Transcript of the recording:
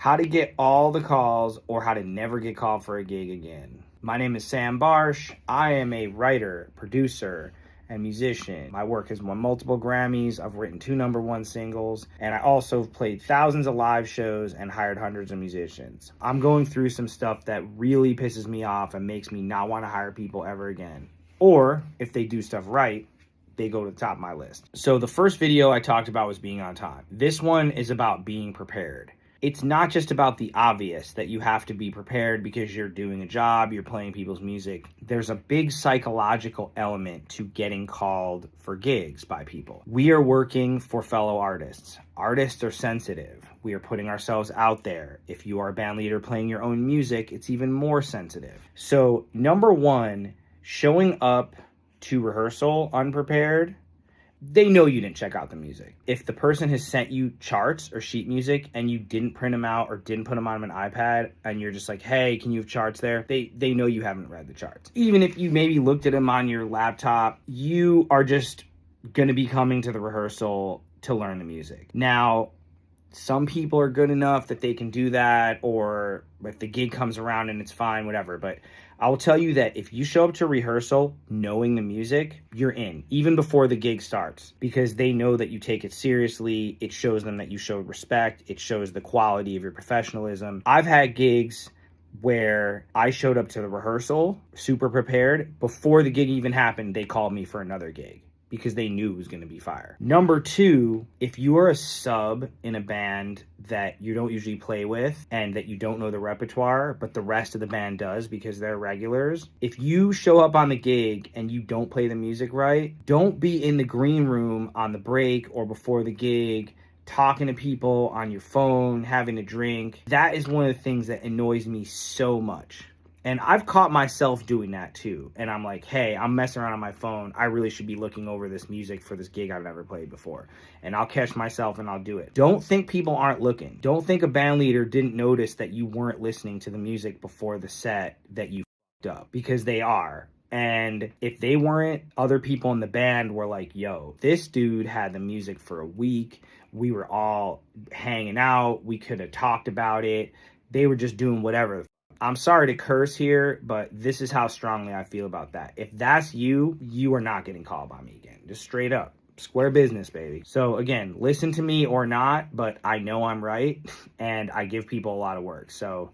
How to get all the calls or how to never get called for a gig again. My name is Sam Barsh. I am a writer, producer, and musician. My work has won multiple Grammys. I've written 2 #1 singles, and I also have played thousands of live shows and hired hundreds of musicians. I'm going through some stuff that really pisses me off and makes me not want to hire people ever again. Or if they do stuff right, they go to the top of my list. So the first video I talked about was being on time. This one is about being prepared. It's not just about the obvious that you have to be prepared because you're doing a job, you're playing people's music. There's a big psychological element to getting called for gigs by people. We are working for fellow artists. Artists are sensitive. We are putting ourselves out there. If you are a band leader playing your own music, it's even more sensitive. So number one, showing up to rehearsal unprepared, they know you didn't check out the music. If the person has sent you charts or sheet music and you didn't print them out or didn't put them on an iPad and you're just like, hey, can you have charts there? They know you haven't read the charts. Even if you maybe looked at them on your laptop, you are just going to be coming to the rehearsal to learn the music. Now, some people are good enough that they can do that, or if the gig comes around and it's fine, whatever. But I will tell you that if you show up to rehearsal knowing the music, you're in, even before the gig starts, because they know that you take it seriously. It shows them that you showed respect. It shows the quality of your professionalism. I've had gigs where I showed up to the rehearsal super prepared. Before the gig even happened, they called me for another gig, because they knew it was going to be fire. Number two, if you are a sub in a band that you don't usually play with and that you don't know the repertoire, but the rest of the band does because they're regulars, if you show up on the gig and you don't play the music right, don't be in the green room on the break or before the gig talking to people on your phone, having a drink. That is one of the things that annoys me so much. And I've caught myself doing that too. And I'm like, hey, I'm messing around on my phone. I really should be looking over this music for this gig I've never played before. And I'll catch myself and I'll do it. Don't think people aren't looking. Don't think a band leader didn't notice that you weren't listening to the music before the set that you fucked up, because they are. And if they weren't, other people in the band were like, yo, this dude had the music for a week. We were all hanging out. We could have talked about it. They were just doing whatever. I'm sorry to curse here, but this is how strongly I feel about that. If that's you, you are not getting called by me again. Just straight up. Square business, baby. So again, listen to me or not, but I know I'm right, and I give people a lot of work. So